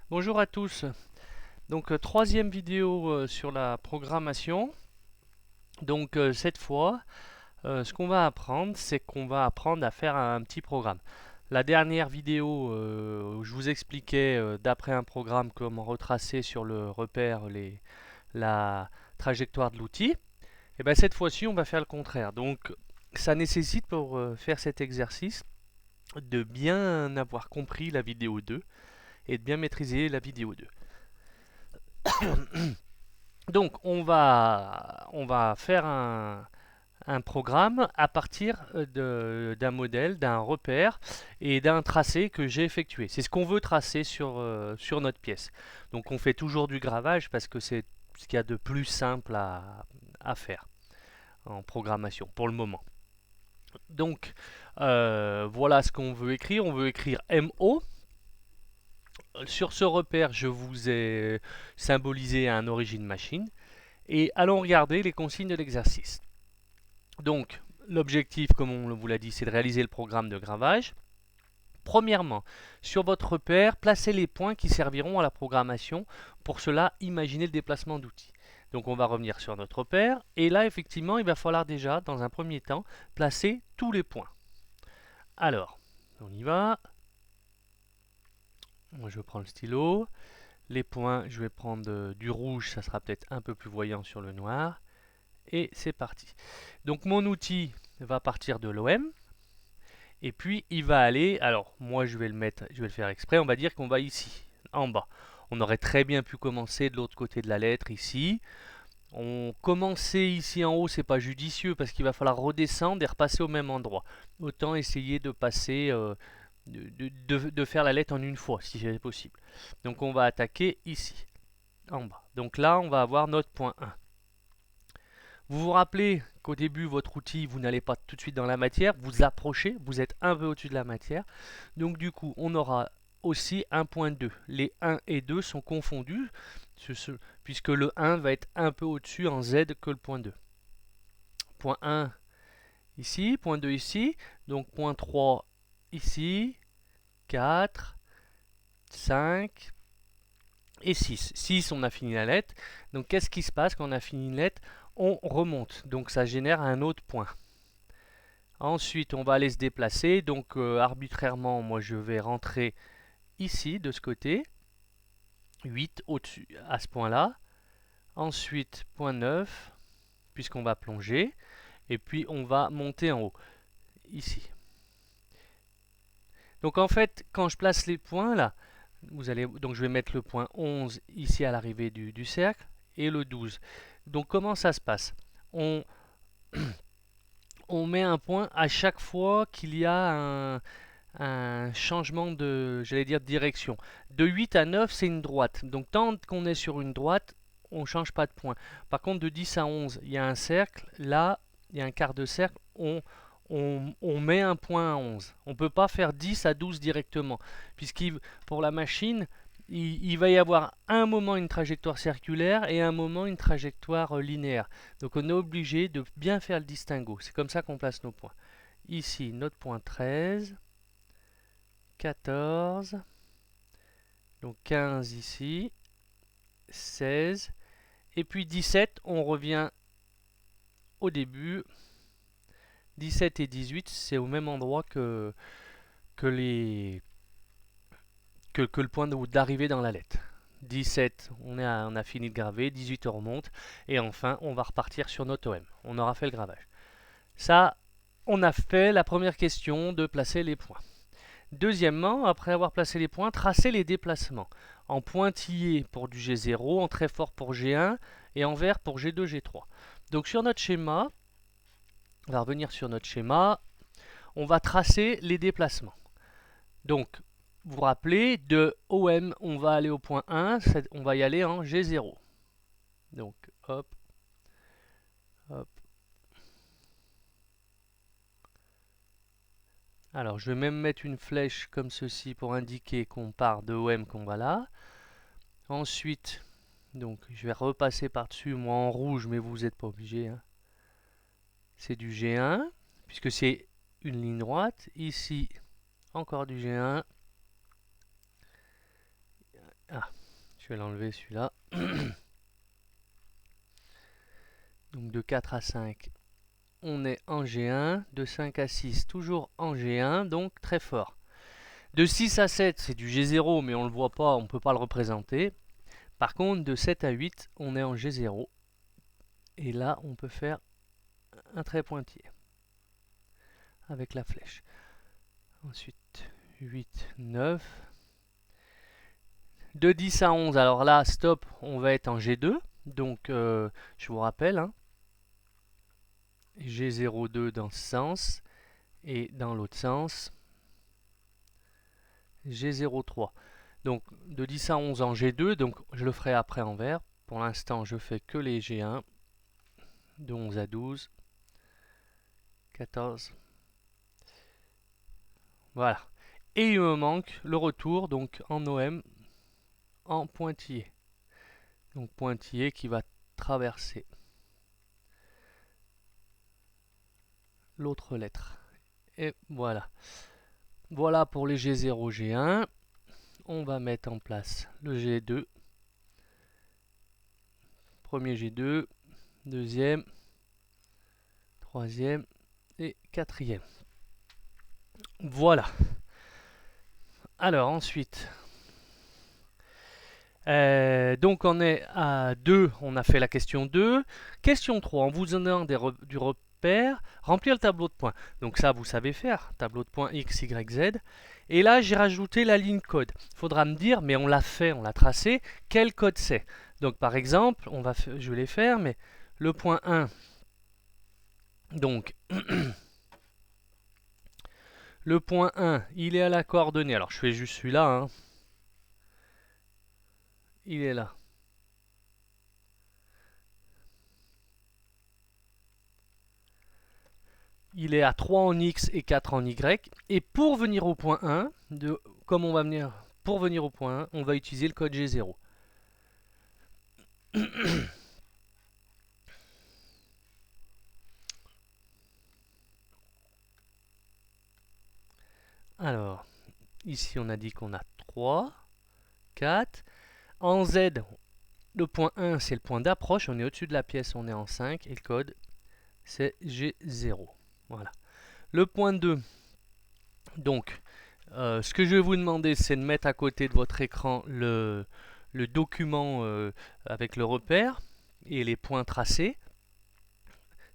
Bonjour à tous. Donc troisième vidéo sur la programmation. Donc cette fois, ce qu'on va apprendre, c'est qu'on va apprendre à faire un petit programme. La dernière vidéo, où je vous expliquais d'après un programme comment retracer sur le repère la trajectoire de l'outil. Et bien cette fois-ci, on va faire le contraire. Donc ça nécessite pour faire cet exercice de bien avoir compris la vidéo 2 et de bien maîtriser la vidéo 2. Donc on va faire un programme à partir d'un modèle, d'un repère et d'un tracé que j'ai effectué. C'est ce qu'on veut tracer sur notre pièce. Donc on fait toujours du gravage parce que c'est ce qu'il y a de plus simple à faire en programmation pour le moment. Donc voilà ce qu'on veut écrire. On veut écrire MO. Sur ce repère, je vous ai symbolisé un origin machine. Et allons regarder les consignes de l'exercice. Donc, l'objectif, comme on vous l'a dit, c'est de réaliser le programme de gravage. Premièrement, sur votre repère, placez les points qui serviront à la programmation. Pour cela, imaginez le déplacement d'outils. Donc on va revenir sur notre repère. Et là, effectivement, il va falloir déjà, dans un premier temps, placer tous les points. Alors, on y va. Moi, je prends le stylo. Les points, je vais prendre du rouge, ça sera peut-être un peu plus voyant sur le noir. Et c'est parti. Donc mon outil va partir de l'OM. Et puis il va aller, alors moi je vais le faire exprès, on va dire qu'on va ici, en bas. On aurait très bien pu commencer de l'autre côté de la lettre, ici. On commencer ici en haut, c'est pas judicieux parce qu'il va falloir redescendre et repasser au même endroit. Autant essayer de passer, de faire la lettre en une fois, si c'est possible. Donc on va attaquer ici, en bas. Donc là, on va avoir notre point 1. Vous vous rappelez qu'au début, votre outil, vous n'allez pas tout de suite dans la matière, vous approchez, vous êtes un peu au-dessus de la matière. Donc du coup, on aura aussi un point 2. Les 1 et 2 sont confondus, puisque le 1 va être un peu au-dessus en Z que le point 2. Point 1 ici, point 2 ici, donc point 3 ici, 4, 5 et 6. 6, on a fini la lettre. Donc qu'est-ce qui se passe quand on a fini une lettre? On remonte, donc ça génère un autre point. Ensuite, on va aller se déplacer. Donc, arbitrairement, moi, je vais rentrer ici, de ce côté. 8 au-dessus, à ce point-là. Ensuite, point 9, puisqu'on va plonger. Et puis, on va monter en haut, ici. Donc, en fait, quand je place les points, là, donc je vais mettre le point 11 ici à l'arrivée du cercle et le 12. Donc, comment ça se passe? On, on met un point à chaque fois qu'il y a un changement j'allais dire, de direction. De 8 à 9, c'est une droite. Donc tant qu'on est sur une droite, on ne change pas de point. Par contre, de 10 à 11, il y a un cercle. Là, il y a un quart de cercle. On met un point à 11. On ne peut pas faire 10 à 12 directement. Puisque pour la machine, il va y avoir un moment une trajectoire circulaire et un moment une trajectoire linéaire. Donc on est obligé de bien faire le distinguo. C'est comme ça qu'on place nos points. Ici, notre point 13. 14, donc 15 ici, 16, et puis 17, on revient au début. 17 et 18, c'est au même endroit que, les, que le point d'arrivée dans la lettre. 17, on a fini de graver, 18 on remonte, et enfin on va repartir sur notre OM. On aura fait le gravage. Ça, on a fait la première question de placer les points. Deuxièmement, après avoir placé les points, tracez les déplacements. En pointillé pour du G0, en très fort pour G1 et en vert pour G2, G3. Donc sur notre schéma, on va revenir sur notre schéma, on va tracer les déplacements. Donc, vous vous rappelez, de OM, on va aller au point 1, on va y aller en G0. Donc, hop, hop. Alors, je vais même mettre une flèche comme ceci pour indiquer qu'on part de OM, qu'on va là. Ensuite, donc je vais repasser par-dessus, moi en rouge, mais vous n'êtes pas obligé. Hein. C'est du G1, puisque c'est une ligne droite. Ici, encore du G1. Ah, Je vais l'enlever celui-là. Donc de 4 à 5, on est en G1. De 5 à 6, toujours en G1, donc très fort. De 6 à 7, c'est du G0, mais on ne le voit pas, on ne peut pas le représenter. Par contre, de 7 à 8, on est en G0. Et là, on peut faire un trait pointillé avec la flèche. Ensuite, 8, 9. De 10 à 11, alors là, stop, on va être en G2. Donc, je vous rappelle, hein, G02 dans ce sens. Et dans l'autre sens, G03. Donc, de 10 à 11 en G2, donc je le ferai après en vert. Pour l'instant, je fais que les G1. De 11 à 12. 14. Voilà. Et il me manque le retour, donc en OM, en pointillé. Donc pointillé qui va traverser l'autre lettre. Et voilà. Voilà pour les G0, G1. On va mettre en place le G2. Premier G2, deuxième, troisième et quatrième. Voilà. Alors ensuite, donc on est à 2, on a fait la question 2. Question 3, en vous donnant du repère, remplir le tableau de points. Donc ça, vous savez faire, tableau de points X, Y, Z. Et là, j'ai rajouté la ligne code. Il faudra me dire, mais on l'a fait, on l'a tracé, quel code c'est. Donc par exemple, je vais les faire, mais le point 1, donc le point 1, il est à la coordonnée. Alors je fais juste celui-là, hein. Il est là. Il est à 3 en X et 4 en Y. Et pour venir au point 1, comme on va venir, pour venir au point 1, on va utiliser le code G0. Alors, ici on a dit qu'on a 3, 4. En Z, le point 1 c'est le point d'approche, on est au-dessus de la pièce, on est en 5. Et le code c'est G0. Voilà. Le point 2, donc, ce que je vais vous demander, c'est de mettre à côté de votre écran le document avec le repère et les points tracés.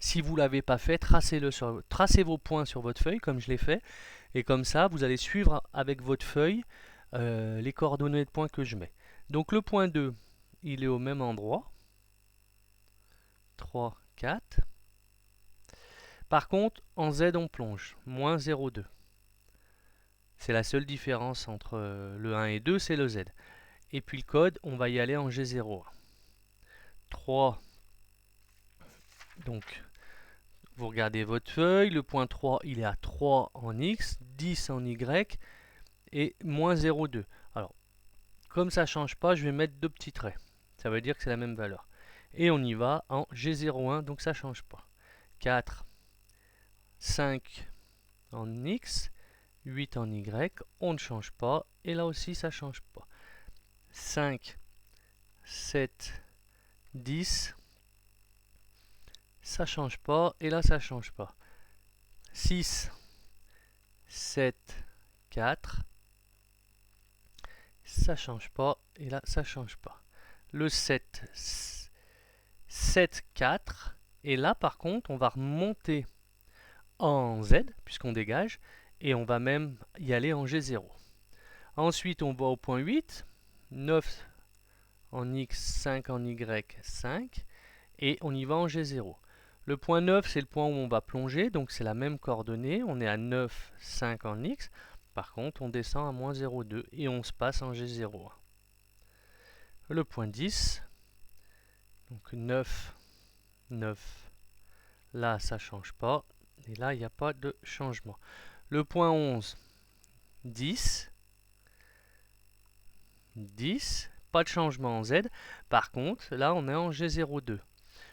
Si vous ne l'avez pas fait, tracez vos points sur votre feuille, comme je l'ai fait. Et comme ça, vous allez suivre avec votre feuille les coordonnées de points que je mets. Donc le point 2, il est au même endroit. 3, 4. Par contre, en Z, on plonge. Moins 0,2. C'est la seule différence entre le 1 et 2, c'est le Z. Et puis le code, on va y aller en G0. 3. Donc, vous regardez votre feuille. Le point 3, il est à 3 en X, 10 en Y et moins 0,2. Alors, comme ça ne change pas, je vais mettre deux petits traits. Ça veut dire que c'est la même valeur. Et on y va en G01, donc ça ne change pas. 4, 5 en X, 8 en Y, on ne change pas. Et là aussi, ça ne change pas. 5, 7, 10, ça change pas. Et là, ça change pas. 6, 7, 4, ça change pas. Et là, ça change pas. Le 7, 7, 4. Et là, par contre, on va remonter en Z, puisqu'on dégage, et on va même y aller en G0. Ensuite, on va au point 8, 9 en X, 5 en Y, 5, et on y va en G0. Le point 9, c'est le point où on va plonger, donc c'est la même coordonnée, on est à 9, 5 en X, par contre on descend à moins 0,2 et on se passe en G0. Le point 10, donc 9, 9, là ça change pas, et là il n'y a pas de changement. Le point 11, 10, 10, pas de changement en Z. Par contre, là on est en G02.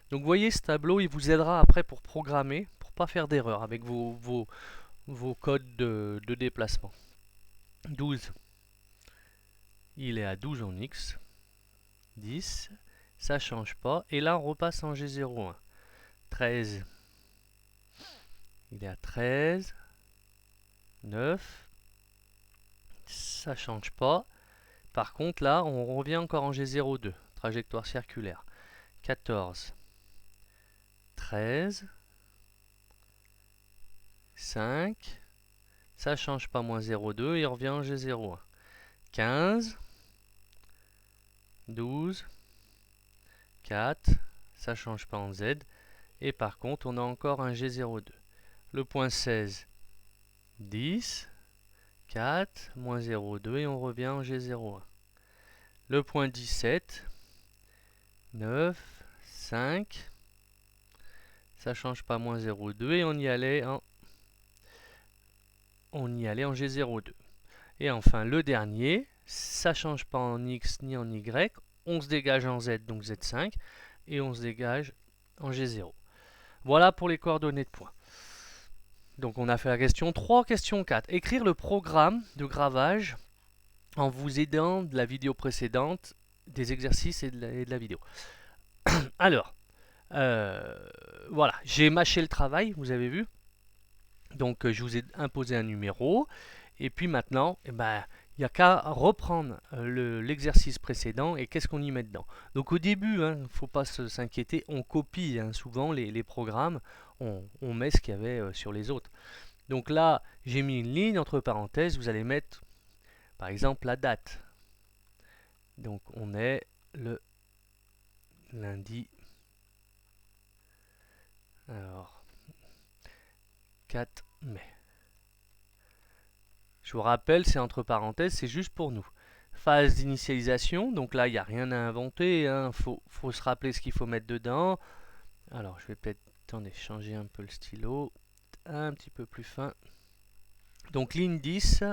Donc vous voyez, ce tableau, il vous aidera après pour programmer, pour pas faire d'erreur avec vos codes de déplacement. 12, il est à 12 en X. 10, ça change pas. Et là, on repasse en G01. 13, il est à 13, 9, ça change pas. Par contre, là, on revient encore en G02, trajectoire circulaire. 14, 13, 5, ça change pas, moins 0,2, et on revient en G01. 15, 12, 4, ça change pas en Z, et par contre, on a encore un G02. Le point 16, 10, 4, moins 0,2, et on revient en G01. Le point 17, 9, 5, ça change pas, moins 0,2, et on y allait en G02. Et enfin, le dernier, ça change pas en X ni en Y, on se dégage en Z, donc Z5, et on se dégage en G0. Voilà pour les coordonnées de points. Donc on a fait la question 3, question 4. Écrire le programme de gravage en vous aidant de la vidéo précédente, des exercices et de la vidéo. Alors, voilà, j'ai mâché le travail, vous avez vu. Donc je vous ai imposé un numéro. Et puis maintenant, il n'y a qu'à reprendre l'exercice précédent et qu'est-ce qu'on y met dedans. Donc au début, il ne faut pas s'inquiéter, on copie souvent les programmes, on met ce qu'il y avait sur les autres. Donc là, j'ai mis une ligne entre parenthèses, vous allez mettre par exemple la date. Donc on est le lundi, alors 4 mai. Je vous rappelle, c'est entre parenthèses, c'est juste pour nous. Phase d'initialisation, donc là, il n'y a rien à inventer, faut se rappeler ce qu'il faut mettre dedans. Alors, je vais peut-être, attendez, changer un peu le stylo, un petit peu plus fin. Donc, ligne 10.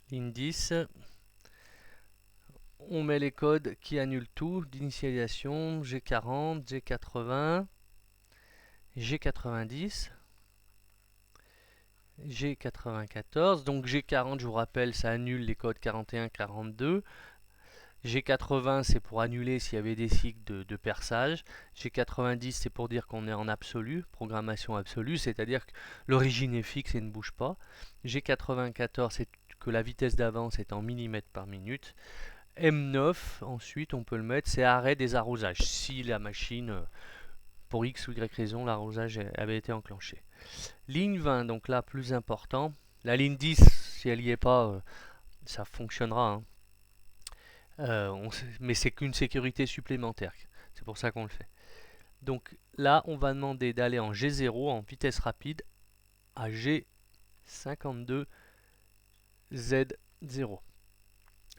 Ligne 10. On met les codes qui annulent tout, d'initialisation, G40, G80, G90, G94. Donc G40, je vous rappelle, ça annule les codes 41, 42. G80, c'est pour annuler s'il y avait des cycles de perçage. G90, c'est pour dire qu'on est en absolu, programmation absolue, c'est-à-dire que l'origine est fixe et ne bouge pas. G94, c'est que la vitesse d'avance est en millimètres par minute. M9, ensuite, on peut le mettre, c'est arrêt des arrosages. Si la machine, pour X ou Y raison, l'arrosage avait été enclenché. Ligne 20, donc là, plus important. La ligne 10, si elle n'y est pas, ça fonctionnera. Mais c'est qu'une sécurité supplémentaire. C'est pour ça qu'on le fait. Donc là, on va demander d'aller en G0, en vitesse rapide, à G52 Z0.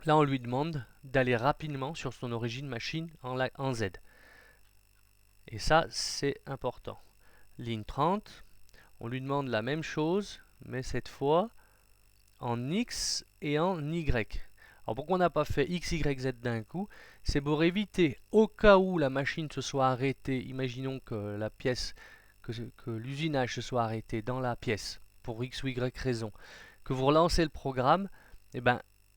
Là, on lui demande d'aller rapidement sur son origine machine en Z. Et ça, c'est important. Ligne 30, on lui demande la même chose, mais cette fois en X et en Y. Alors pourquoi on n'a pas fait X, Y, Z d'un coup? C'est pour éviter, au cas où la machine se soit arrêtée, imaginons que la pièce, que l'usinage se soit arrêté dans la pièce, pour X ou Y raison, que vous relancez le programme, et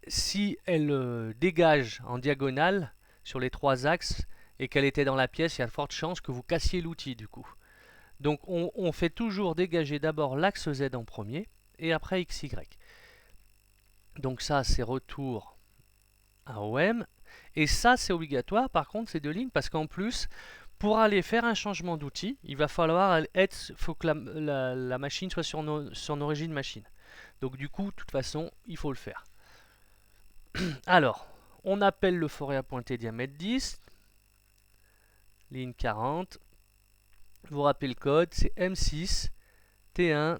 si elle dégage en diagonale sur les trois axes et qu'elle était dans la pièce, il y a de fortes chances que vous cassiez l'outil du coup. Donc on fait toujours dégager d'abord l'axe Z en premier et après XY. Donc ça c'est retour à OM. Et ça c'est obligatoire par contre ces deux lignes parce qu'en plus pour aller faire un changement d'outil, il va falloir faut que la machine soit sur son origine machine. Donc du coup, de toute façon, il faut le faire. Alors, on appelle le forêt à pointer diamètre 10, ligne 40. Vous rappelez le code, c'est M6, T1,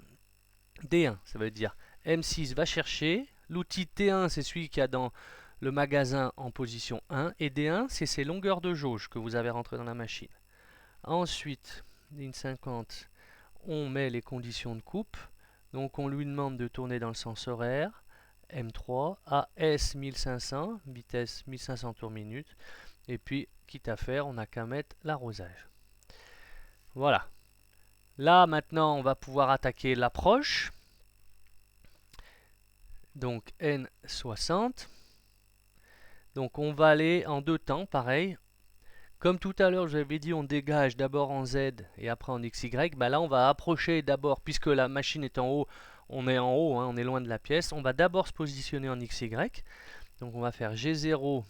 D1. Ça veut dire M6 va chercher. L'outil T1, c'est celui qui a dans le magasin en position 1. Et D1, c'est ses longueurs de jauge que vous avez rentrées dans la machine. Ensuite, ligne 50, on met les conditions de coupe. Donc on lui demande de tourner dans le sens horaire. M3, AS 1500, vitesse 1500 tours minute. Et puis quitte à faire, on n'a qu'à mettre l'arrosage. Voilà. Là, maintenant, on va pouvoir attaquer l'approche. Donc, N60. Donc, on va aller en deux temps, pareil. Comme tout à l'heure, j'avais dit, on dégage d'abord en Z et après en XY. Bah là, on va approcher d'abord, puisque la machine est en haut, on est en haut, hein, on est loin de la pièce. On va d'abord se positionner en XY. Donc, on va faire G0.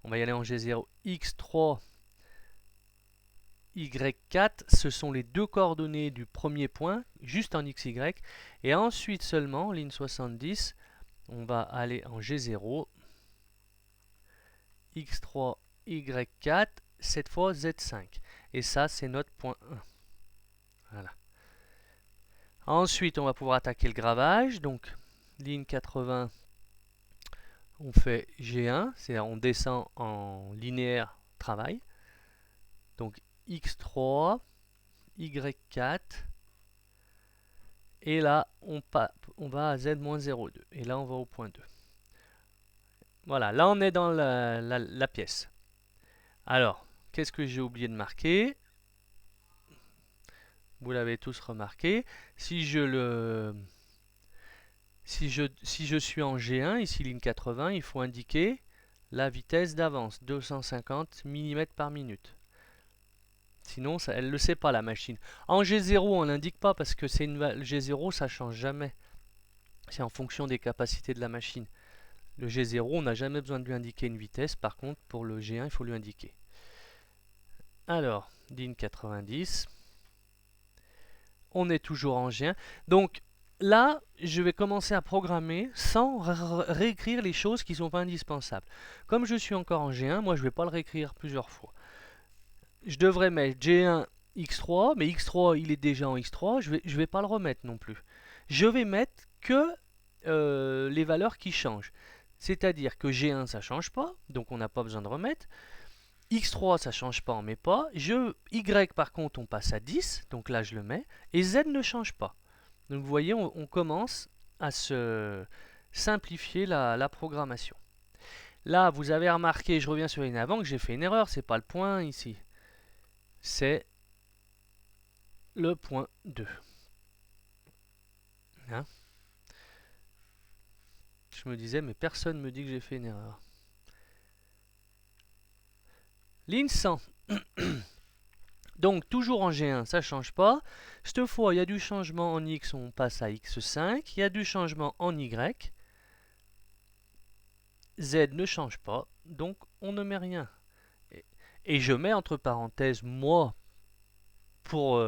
On va y aller en G0, X3, Y4. Ce sont les deux coordonnées du premier point, juste en XY. Et ensuite seulement, ligne 70, on va aller en G0, X3, Y4, cette fois Z5. Et ça, c'est notre point 1. Voilà. Ensuite, on va pouvoir attaquer le gravage. Donc, ligne 80, on fait G1, c'est-à-dire on descend en linéaire travail. Donc, X3, Y4. Et là, on va à Z-02. Et là, on va au point 2. Voilà, là, on est dans la pièce. Alors, qu'est-ce que j'ai oublié de marquer? Vous l'avez tous remarqué. Si je suis en G1, ici ligne 80, il faut indiquer la vitesse d'avance, 250 mm par minute. Sinon, elle ne le sait pas, la machine. En G0, on n'indique pas parce que G0, ça ne change jamais. C'est en fonction des capacités de la machine. Le G0, on n'a jamais besoin de lui indiquer une vitesse. Par contre, pour le G1, il faut lui indiquer. Alors, ligne 90. On est toujours en G1. Donc, là, je vais commencer à programmer sans réécrire les choses qui ne sont pas indispensables. Comme je suis encore en G1, moi, je ne vais pas le réécrire plusieurs fois. Je devrais mettre G1 X3, mais X3, il est déjà en X3. Je vais pas le remettre non plus. Je vais mettre que les valeurs qui changent. C'est-à-dire que G1, ça ne change pas, donc on n'a pas besoin de remettre. X3, ça ne change pas, on ne met pas. Y, par contre, on passe à 10, donc là, je le mets. Et Z ne change pas. Donc vous voyez, on commence à se simplifier la programmation. Là, vous avez remarqué, je reviens sur une avant, que j'ai fait une erreur. C'est pas le point ici. C'est le point 2. Hein? Je me disais, mais personne me dit que j'ai fait une erreur. Ligne 100. Donc, toujours en G1, ça ne change pas. Cette fois, il y a du changement en X, on passe à X5. Il y a du changement en Y. Z ne change pas, donc on ne met rien. Et je mets entre parenthèses, moi, pour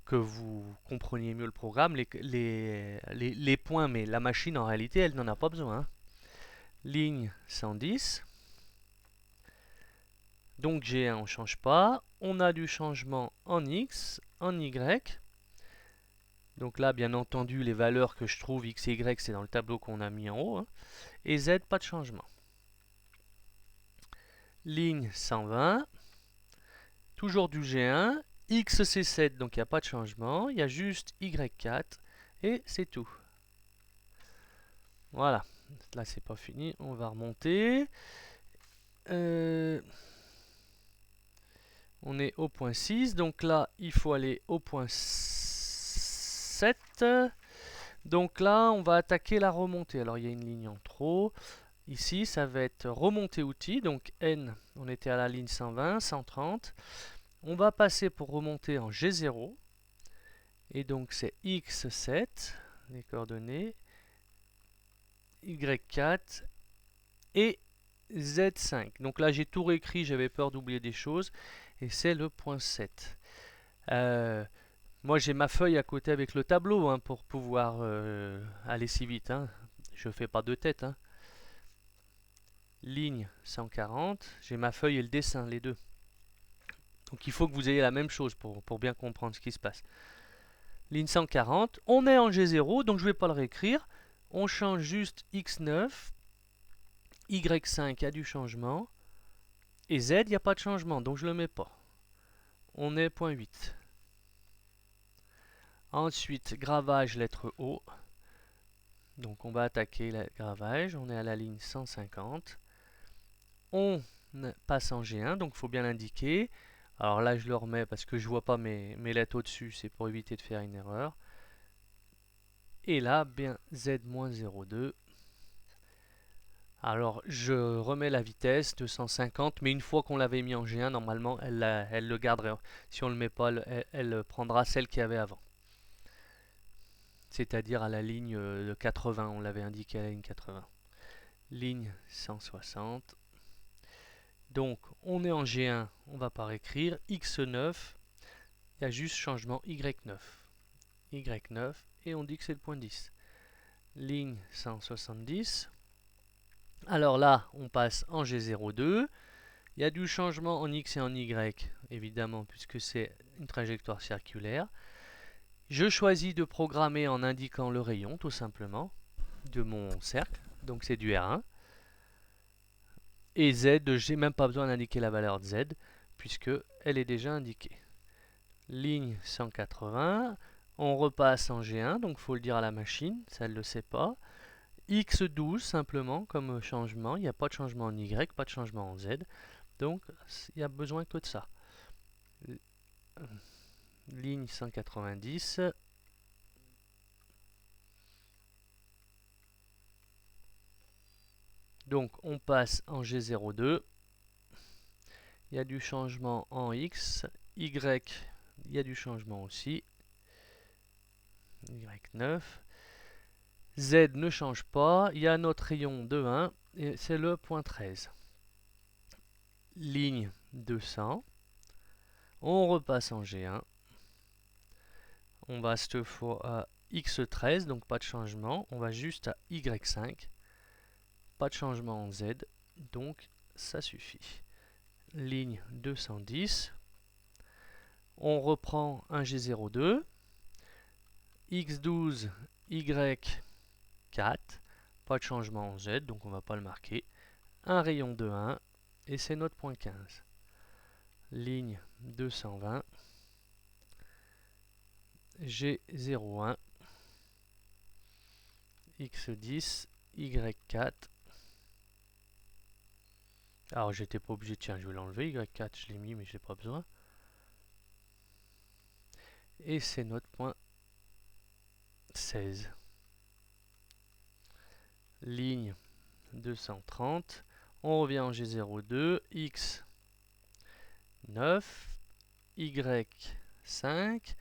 que vous compreniez mieux le programme, les points, mais la machine, en réalité, elle n'en a pas besoin. Hein. Ligne 110. Donc G1, on ne change pas. On a du changement en X, en Y. Donc là, bien entendu, les valeurs que je trouve X et Y, c'est dans le tableau qu'on a mis en haut. Hein. Et Z, pas de changement. Ligne 120. Toujours du G1. X, c'est 7, donc il n'y a pas de changement. Il y a juste Y4. Et c'est tout. Voilà. Là, c'est pas fini. On va remonter. On est au point 6, donc là, il faut aller au point 7. Donc là, on va attaquer la remontée. Alors, il y a une ligne en trop. Ici, ça va être remontée outil. Donc, N, on était à la ligne 120, 130. On va passer pour remonter en G0. Et donc, c'est X7, les coordonnées, Y4 et Z5. Donc là, j'ai tout réécrit, j'avais peur d'oublier des choses. Et c'est le point 7. Moi, j'ai ma feuille à côté avec le tableau hein, pour pouvoir aller si vite. Hein. Je ne fais pas de tête. Hein. Ligne 140. J'ai ma feuille et le dessin, les deux. Donc il faut que vous ayez la même chose pour bien comprendre ce qui se passe. Ligne 140. On est en G0, donc je ne vais pas le réécrire. On change juste X9. Y5, il y a du changement. Et Z, il n'y a pas de changement, donc je ne le mets pas. On est point 8. Ensuite, gravage lettre O. Donc on va attaquer le gravage. On est à la ligne 150. On passe en G1, donc il faut bien l'indiquer. Alors là, je le remets parce que je vois pas mes lettres au-dessus, c'est pour éviter de faire une erreur. Et là, bien Z-02. Alors, je remets la vitesse 250, mais une fois qu'on l'avait mis en G1, normalement, elle le garderait. Si on ne le met pas, elle prendra celle qu'il y avait avant. C'est-à-dire à la ligne de 80, on l'avait indiqué à la ligne 80. Ligne 160. Donc, on est en G1, on ne va pas réécrire. X9, il y a juste changement Y9. Y9, et on dit que c'est le point 10. Ligne 170. Alors là, on passe en G02. Il y a du changement en X et en Y, évidemment, puisque c'est une trajectoire circulaire. Je choisis de programmer en indiquant le rayon, tout simplement, de mon cercle. Donc c'est du R1. Et Z, j'ai même pas besoin d'indiquer la valeur de Z, puisque elle est déjà indiquée. Ligne 180. On repasse en G1, donc il faut le dire à la machine, ça elle ne le sait pas. X12 simplement comme changement, il n'y a pas de changement en Y, pas de changement en Z, donc il n'y a besoin que de ça. Ligne 190. Donc on passe en G02. Il y a du changement en X. Y, il y a du changement aussi. Y9. Z ne change pas. Il y a notre rayon de 1 et c'est le point 13. Ligne 200. On repasse en G1. On va cette fois à X13, donc pas de changement. On va juste à Y5. Pas de changement en Z, donc ça suffit. Ligne 210. On reprend un G02. X12, Y4. Pas de changement en Z, donc on ne va pas le marquer. Un rayon de 1, et c'est notre point 15. Ligne 220. G01. X10, Y4. Alors j'étais pas obligé, tiens, je vais l'enlever, Y4 je l'ai mis mais je n'ai pas besoin. Et c'est notre point 16. Ligne 230. On revient en G02, X 9, Y5.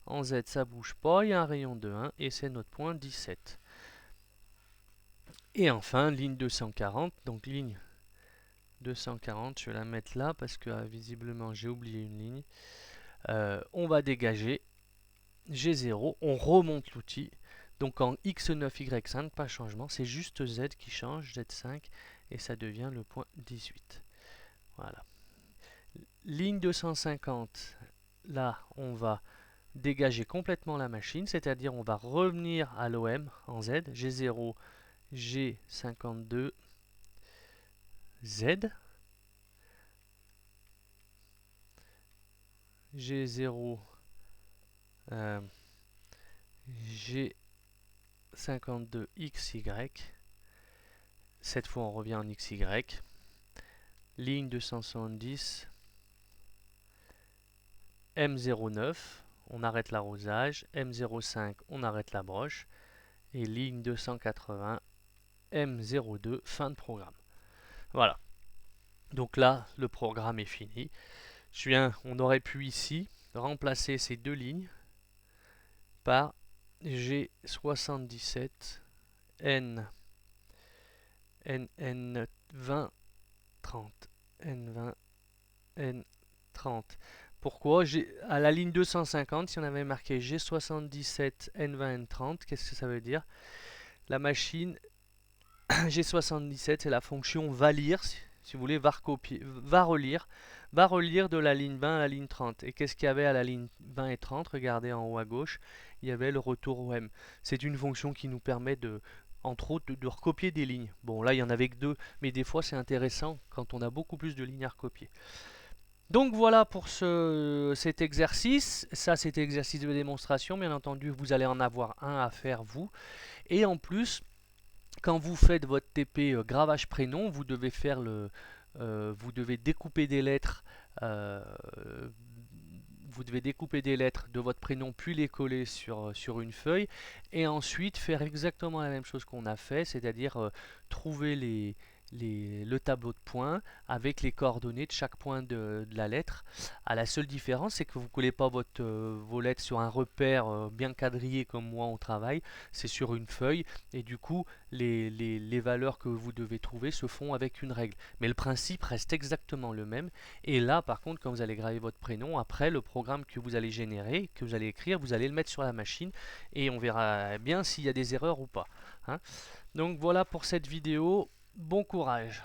En Z ça bouge pas, il y a un rayon de 1 et c'est notre point 17. Et enfin ligne 240, donc ligne 240, je vais la mettre là parce que visiblement j'ai oublié une ligne. On va dégager G0, on remonte l'outil. Donc en X9, Y5, pas de changement, c'est juste Z qui change, Z5, et ça devient le point 18. Voilà. Ligne 250, là on va dégager complètement la machine, c'est-à-dire on va revenir à l'OM en Z, G0, G52, Z, G0, G52, XY. Cette fois on revient en XY. Ligne 270, M09, on arrête l'arrosage, M05, on arrête la broche, et ligne 280, M02, fin de programme. Voilà. Donc là, le programme est fini. On aurait pu ici remplacer ces deux lignes par G77, N, N20, 30, N20, N30. Pourquoi à la ligne 250, si on avait marqué G77, N20, N30, qu'est-ce que ça veut dire? La machine G77, c'est la fonction va lire, si vous voulez, va relire de la ligne 20 à la ligne 30. Et qu'est-ce qu'il y avait à la ligne 20 et 30? Regardez en haut à gauche, il y avait le retour OM. C'est une fonction qui nous permet entre autres, de recopier des lignes. Bon, là, il y en avait que deux, mais des fois, c'est intéressant quand on a beaucoup plus de lignes à recopier. Donc voilà pour cet exercice. Ça, c'est exercice de démonstration. Bien entendu, vous allez en avoir un à faire vous. Et en plus, quand vous faites votre TP gravage prénom, vous devez faire vous devez découper des lettres. euh, vous devez découper des lettres de votre prénom puis les coller sur une feuille et ensuite faire exactement la même chose qu'on a fait, c'est-à-dire trouver le tableau de points avec les coordonnées de chaque point de la lettre. La seule différence, c'est que vous ne collez pas vos lettres sur un repère bien quadrillé comme moi au travail, c'est sur une feuille et du coup les valeurs que vous devez trouver se font avec une règle. Mais le principe reste exactement le même. Et là, par contre, quand vous allez graver votre prénom, après, le programme que vous allez générer, que vous allez écrire, vous allez le mettre sur la machine et on verra bien s'il y a des erreurs ou pas, hein. Donc voilà pour cette vidéo. Bon courage!